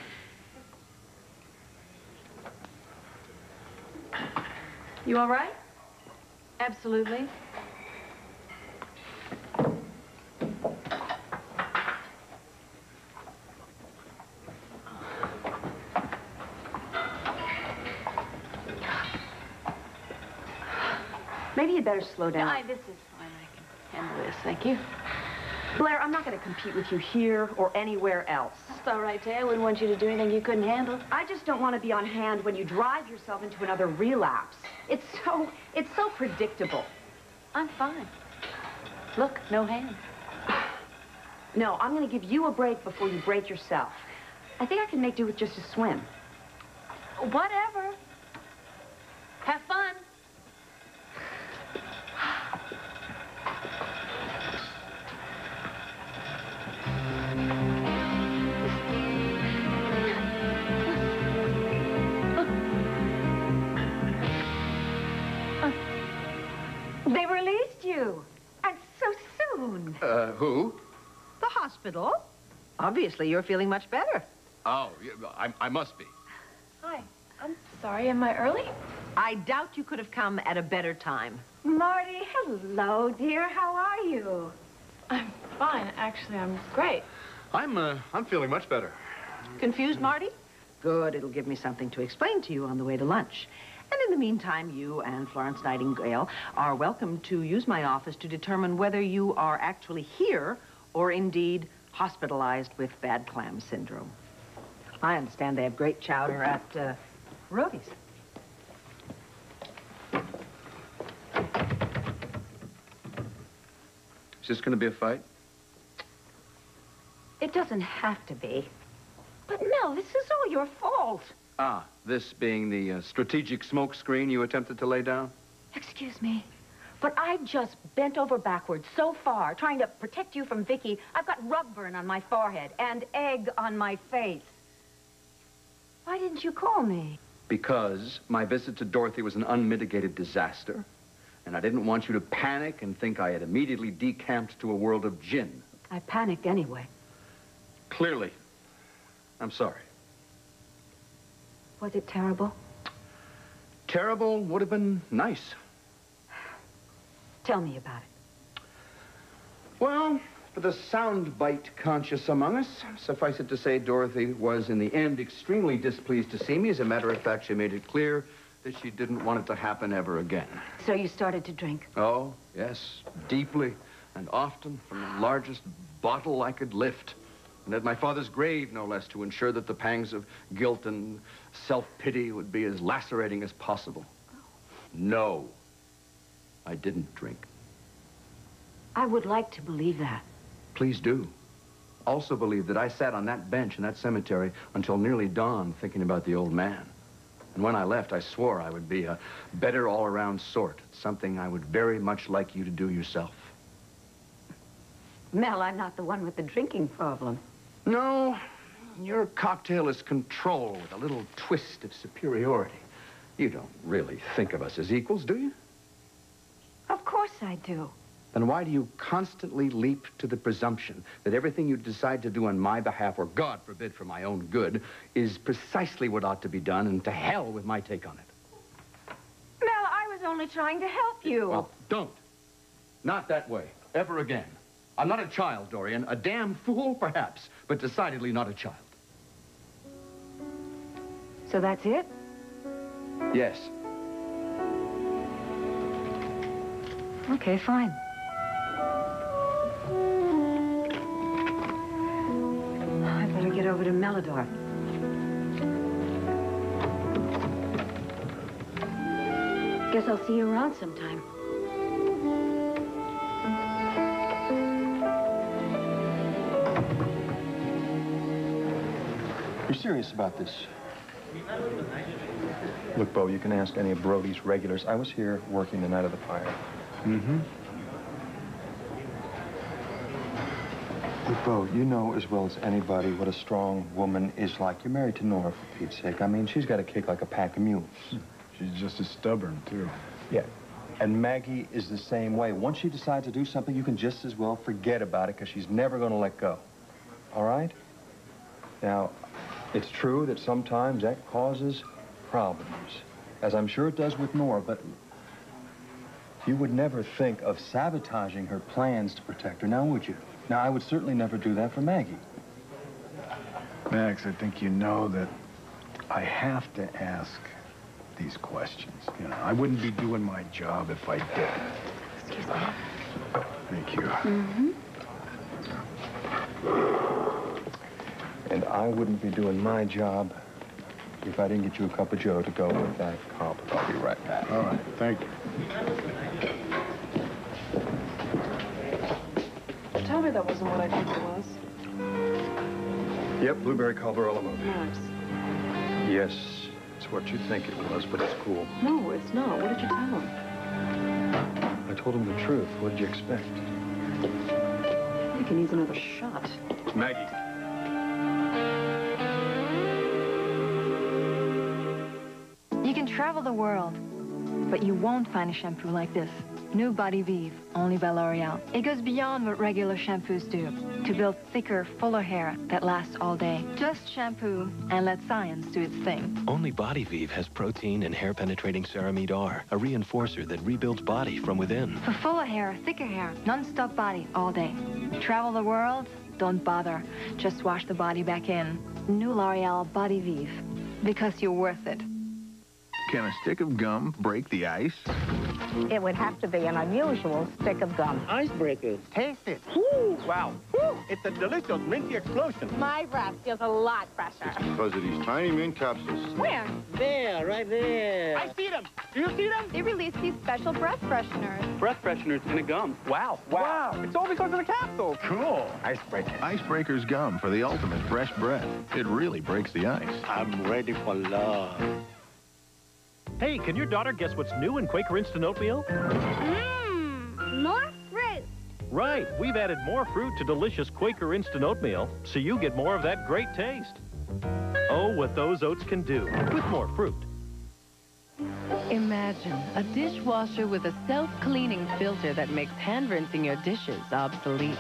S4: You all right? Absolutely. Maybe you'd better slow down. No, this is fine. I can handle this. Thank you. Blair, I'm not going to compete with you here or anywhere else. That's all right, Tay. I wouldn't want you to do anything you couldn't handle. I just don't want to be on hand when you drive yourself into another relapse. It's so predictable. I'm fine. Look, no hands. No, I'm going to give you a break before you break yourself. I think I can make do with just a swim. Whatever. Have fun. They released you. And so soon.
S1: Who?
S9: The hospital. Obviously, you're feeling much better.
S1: Oh, I must be.
S7: Hi. I'm sorry. Am I early?
S9: I doubt you could have come at a better time.
S7: Marty, hello, dear. How are you? I'm fine. Actually, I'm great.
S1: I'm feeling much better.
S9: Confused, Marty? Good. It'll give me something to explain to you on the way to lunch. And in the meantime, you and Florence Nightingale are welcome to use my office to determine whether you are actually here or indeed hospitalized with bad clam syndrome. I understand they have great chowder at Rhodey's.
S1: Is this going to be a fight?
S4: It doesn't have to be. But, Mel, this is all your fault.
S1: Ah, this being the strategic smoke screen you attempted to lay down?
S4: Excuse me, but I just bent over backwards so far trying to protect you from Vicky. I've got rug burn on my forehead and egg on my face. Why didn't you call me?
S1: Because my visit to Dorothy was an unmitigated disaster, and I didn't want you to panic and think I had immediately decamped to a world of gin.
S4: I panicked anyway.
S1: Clearly. I'm sorry.
S4: Was it terrible?
S1: Terrible would have been nice.
S4: Tell me about it.
S1: Well, for the soundbite conscious among us, suffice it to say Dorothy was, in the end, extremely displeased to see me. As a matter of fact, she made it clear that she didn't want it to happen ever again.
S4: So you started to drink?
S1: Oh, yes, deeply and often from the largest bottle I could lift. And at my father's grave, no less, to ensure that the pangs of guilt and self-pity would be as lacerating as possible. No, I didn't drink.
S4: I would like to believe that.
S1: Please do. Also believe that I sat on that bench in that cemetery until nearly dawn thinking about the old man. And when I left, I swore I would be a better all-around sort, something I would very much like you to do yourself.
S4: Mel, I'm not the one with the drinking problem.
S1: No, your cocktail is control with a little twist of superiority. You don't really think of us as equals, do you?
S4: Of course I do.
S1: Then why do you constantly leap to the presumption that everything you decide to do on my behalf, or God forbid for my own good, is precisely what ought to be done, and to hell with my take on it?
S4: Mel, I was only trying to help you.
S1: Well, don't. Not that way. Ever again. I'm not a child, Dorian. A damn fool, perhaps, but decidedly not a child.
S4: So that's it?
S1: Yes.
S4: Okay, fine. I better get over to Melodor. Guess I'll see you around sometime.
S5: You're serious about this? Look, Bo, you can ask any of Brody's regulars. I was here working the night of the fire.
S3: Mm-hmm.
S5: Look, Bo, you know as well as anybody what a strong woman is like. You're married to Nora, for Pete's sake. I mean, she's got a kick like a pack of mules.
S3: She's just as stubborn, too.
S5: Yeah. And Maggie is the same way. Once she decides to do something, you can just as well forget about it, because she's never going to let go. All right? Now, it's true that sometimes that causes problems, as I'm sure it does with Nora, but you would never think of sabotaging her plans to protect her, now would you? Now, I would certainly never do that for Maggie.
S3: Max, I think you know that I have to ask these questions. You know, I wouldn't be doing my job if I didn't.
S4: Excuse me.
S3: Thank you.
S4: Mm-hmm.
S5: And I wouldn't be doing my job if I didn't get you a cup of joe to go with that comp. I'll be right back.
S3: All right, thank you.
S19: Tell me that wasn't what I think it was.
S5: Yep, blueberry cover all over.
S19: Max.
S5: Yes, it's what you think it was, but it's cool.
S19: No, it's not. What did you tell him?
S5: I told him the truth. What did you expect?
S19: I think he needs another shot.
S5: Maggie.
S11: You can travel the world, but you won't find a shampoo like this. New Body Vive, only by L'Oreal. It goes beyond what regular shampoos do to build thicker, fuller hair that lasts all day. Just shampoo and let science do its thing.
S8: Only Body Vive has protein and hair-penetrating ceramide R, a reinforcer that rebuilds body from within.
S11: For fuller hair, thicker hair, non-stop body all day. Travel the world? Don't bother. Just wash the body back in. New L'Oreal Body Vive. Because you're worth it.
S10: Can a stick of gum break the ice?
S17: It would have to be an unusual stick of gum.
S18: Icebreakers. Taste it. Woo! Wow. Woo! It's a delicious minty explosion.
S17: My breath feels a lot fresher.
S10: It's because of these tiny mint capsules.
S17: Where?
S18: There, right there. I see them. Do you see them?
S22: They release these special breath fresheners.
S18: Breath fresheners in a gum. Wow. Wow. It's all because of the capsule. Cool. Icebreaker.
S10: Icebreakers gum for the ultimate fresh breath. It really breaks the ice.
S18: I'm ready for love.
S16: Hey, can your daughter guess what's new in Quaker Instant Oatmeal?
S12: More fruit.
S16: Right. We've added more fruit to delicious Quaker Instant Oatmeal, so you get more of that great taste. Oh, what those oats can do with more fruit.
S14: Imagine a dishwasher with a self-cleaning filter that makes hand-rinsing your dishes obsolete.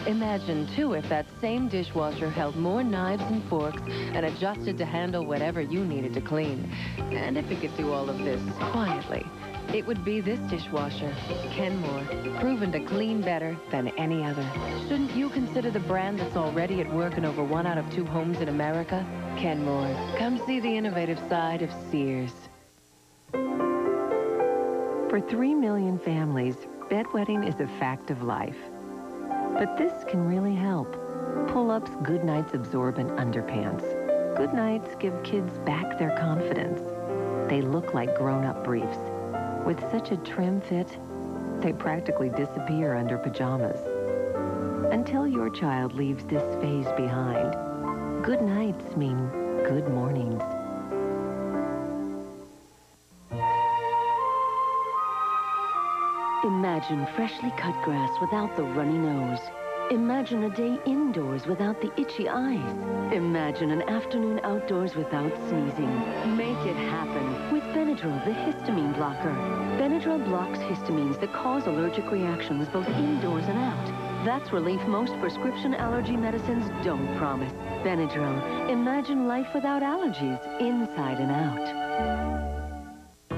S14: Imagine, too, if that same dishwasher held more knives and forks and adjusted to handle whatever you needed to clean. And if it could do all of this quietly, it would be this dishwasher, Kenmore, proven to clean better than any other. Shouldn't you consider the brand that's already at work in over 1 out of 2 homes in America? Kenmore. Come see the innovative side of Sears. For 3 million families, bedwetting is a fact of life. But this can really help. Pull-ups Good Nights absorbent underpants. Good Nights give kids back their confidence. They look like grown-up briefs. With such a trim fit, they practically disappear under pajamas. Until your child leaves this phase behind, good nights mean good mornings.
S2: Imagine freshly cut grass without the runny nose. Imagine a day indoors without the itchy eyes. Imagine an afternoon outdoors without sneezing. Make it happen with Benadryl, the histamine blocker. Benadryl blocks histamines that cause allergic reactions both indoors and out. That's relief most prescription allergy medicines don't promise. Benadryl. Imagine life without allergies, inside and out.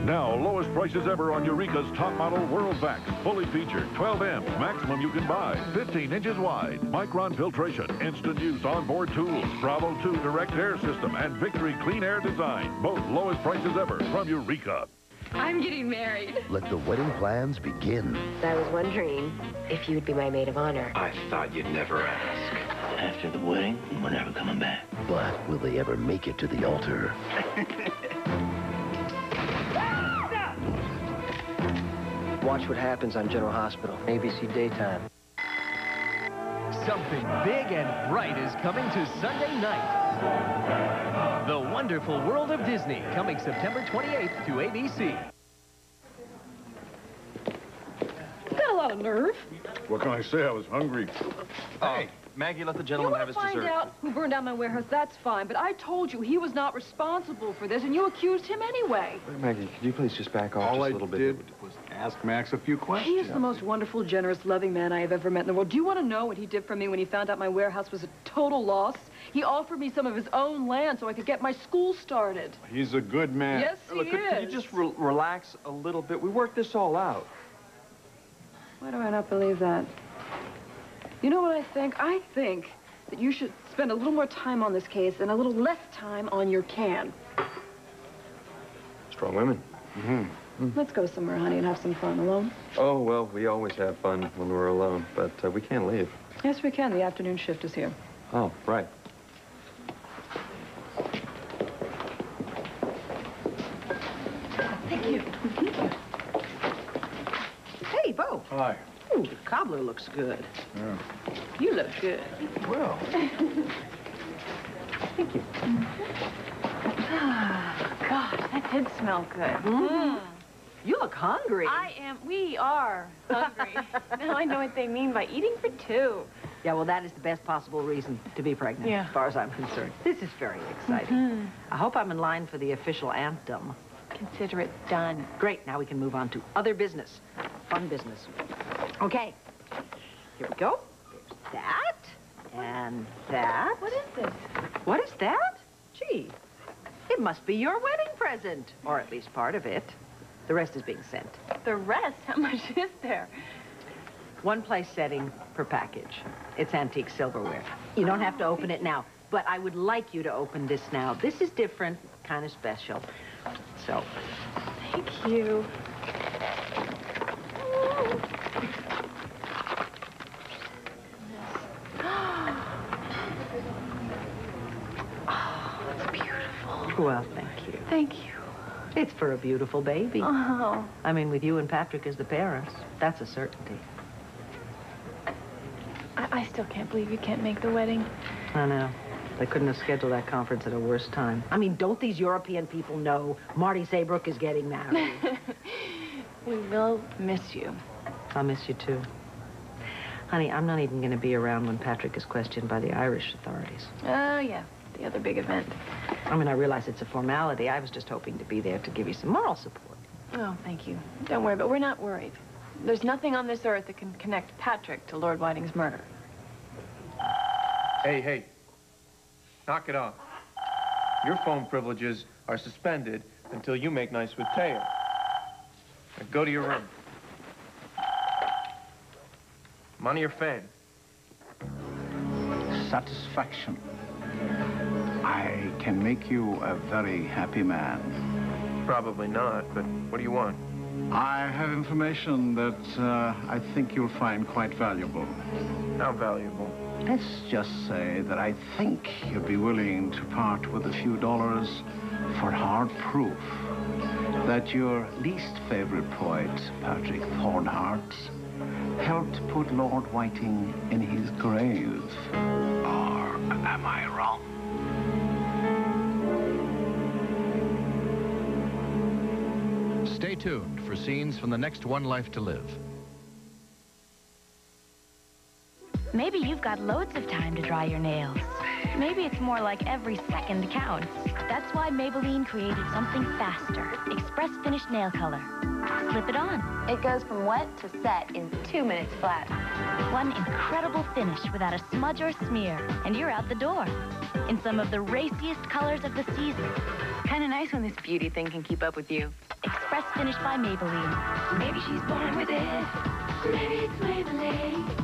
S6: Now, lowest prices ever on Eureka's top model World Vax. Fully featured, 12 amps, maximum you can buy, 15 inches wide, micron filtration, instant use onboard tools, Bravo 2 direct air system, and Victory clean air design. Both lowest prices ever from Eureka.
S20: I'm getting married.
S23: Let the wedding plans begin.
S20: I was wondering if you would be my maid of honor.
S23: I thought you'd never ask. After the wedding, we're never coming back. But will they ever make it to the altar?
S25: Watch what happens on General Hospital, ABC Daytime.
S16: Something big and bright is coming to Sunday night. The Wonderful World of Disney, coming September 28th to ABC.
S19: Got a lot of nerve.
S3: What can I say? I was hungry.
S5: Hey, Maggie, let the gentleman have his dessert.
S19: You want to find out who burned down my warehouse, that's fine. But I told you he was not responsible for this, and you accused him anyway.
S5: Maggie, could you please just back off
S3: All
S5: just
S3: I
S5: a little bit?
S3: did was ask Max a few questions.
S19: He is the most wonderful, generous, loving man I have ever met in the world. Do you want to know what he did for me when he found out my warehouse was a total loss? He offered me some of his own land so I could get my school started.
S3: He's a good man.
S19: Yes, he
S5: Look,
S19: is.
S5: could you just relax a little bit? We worked this all out.
S19: Why do I not believe that? You know what I think? I think that you should spend a little more time on this case and a little less time on your can.
S5: Strong women.
S19: Let's go somewhere, honey, and have some fun alone.
S5: Oh, well, we always have fun when we're alone, but we can't leave.
S19: Yes, we can. The afternoon shift is here.
S5: Oh, right.
S9: Thank you. Hey, Bo.
S3: Hi.
S9: Ooh, the cobbler looks good.
S3: Yeah.
S9: You look good.
S3: Well.
S9: Thank you.
S7: God, that did smell good.
S9: You look hungry.
S7: We are hungry. Now I know what they mean by eating for two.
S9: Yeah, well, that is the best possible reason to be pregnant,
S7: Yeah.
S9: as far as I'm concerned. This is very exciting. I hope I'm in line for the official anthem.
S7: Consider it done.
S9: Great, now we can move on to other business. Fun business. Okay, here we go. There's that, and that.
S7: What is this?
S9: What is that? Gee, it must be your wedding present, or at least part of it. The rest is being sent.
S7: The rest? How much is there?
S9: One place setting per package. It's antique silverware. You don't have to open it now, but I would like you to open this now. This is different, kind of special. So.
S7: Thank you.
S9: Oh, it's beautiful. Well, thank you.
S7: Thank you.
S9: It's for a beautiful baby.
S7: Oh.
S9: I mean, with you and Patrick as the parents, that's a certainty.
S7: I still can't believe you can't make the wedding.
S9: I know. They couldn't have scheduled that conference at a worse time. I mean, don't these European people know Marty Saybrook is getting married?
S7: We will miss you.
S9: I'll miss you, too. Honey, I'm not even going to be around when Patrick is questioned by the Irish authorities.
S7: Oh, yeah. The other big event.
S9: I mean, I realize it's a formality. I was just hoping to be there to give you some moral support.
S7: Oh, thank you. Don't worry, but we're not worried. There's nothing on this earth that can connect Patrick to Lord Whiting's murder.
S26: Hey. Knock it off. Your phone privileges are suspended until you make nice with Teo. Now go to your room. Money or fame?
S27: Satisfaction. I can make you a very happy man.
S26: Probably not, but what do you want?
S27: I have information that I think you'll find quite valuable.
S26: How valuable?
S27: Let's just say that I think you'd be willing to part with a few dollars for hard proof that your least favorite poet, Patrick Thornhart, helped put Lord Whiting in his grave. Or am I wrong?
S1: Stay tuned for scenes from the next One Life to Live.
S4: Maybe you've got loads of time to dry your nails. Maybe it's more like every second counts. That's why Maybelline created something faster. Express Finish Nail Color. Slip it on.
S8: It goes from wet to set in 2 minutes flat.
S4: One incredible finish without a smudge or smear, and you're out the door. In some of the raciest colors of the season.
S8: Kind of nice when this beauty thing can keep up with you.
S4: Express Finish by Maybelline. Maybe she's born with it. Maybe it's Maybelline.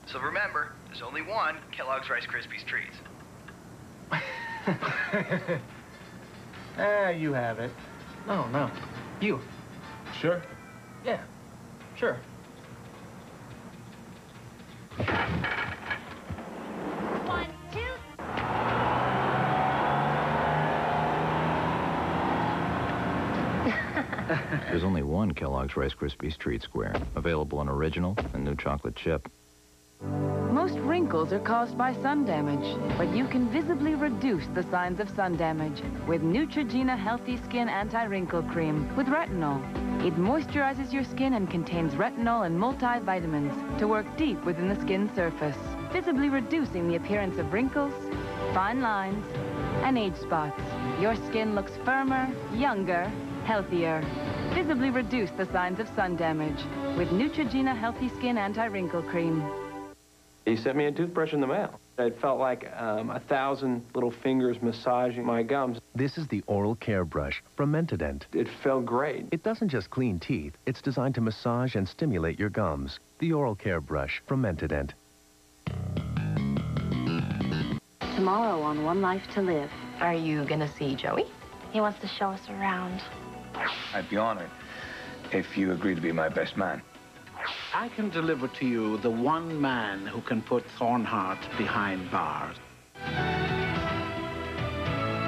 S13: So remember, there's only one Kellogg's Rice Krispies Treats.
S18: You have it. No. You.
S5: Sure?
S18: Yeah, sure.
S12: One, two.
S10: There's only one Kellogg's Rice Krispies Treat Square, available in original and new chocolate chip.
S15: Most wrinkles are caused by sun damage, but you can visibly reduce the signs of sun damage with Neutrogena Healthy Skin Anti-Wrinkle Cream with retinol. It moisturizes your skin and contains retinol and multivitamins to work deep within the skin surface, visibly reducing the appearance of wrinkles, fine lines, and age spots. Your skin looks firmer, younger, healthier. Visibly reduce the signs of sun damage with Neutrogena Healthy Skin Anti-Wrinkle Cream.
S26: He sent me a toothbrush in the mail. It felt like 1,000 little fingers massaging my gums.
S13: This is the Oral Care Brush from Mentadent.
S26: It felt great.
S13: It doesn't just clean teeth. It's designed to massage and stimulate your gums. The Oral Care Brush from Mentadent.
S4: Tomorrow on One Life to Live.
S20: Are you gonna see Joey?
S7: He wants to show us around.
S21: I'd be honored if you agreed to be my best man.
S27: I can deliver to you the one man who can put Thornhart behind bars.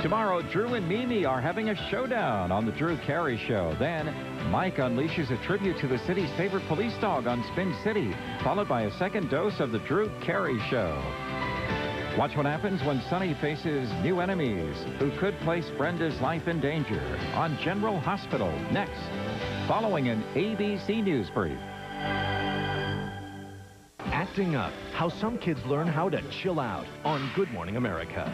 S24: Tomorrow, Drew and Mimi are having a showdown on the Drew Carey Show. Then, Mike unleashes a tribute to the city's favorite police dog on Spin City, followed by a second dose of the Drew Carey Show. Watch what happens when Sonny faces new enemies who could place Brenda's life in danger on General Hospital next, following an ABC News brief.
S16: Acting Up, how some kids learn how to chill out on Good Morning America.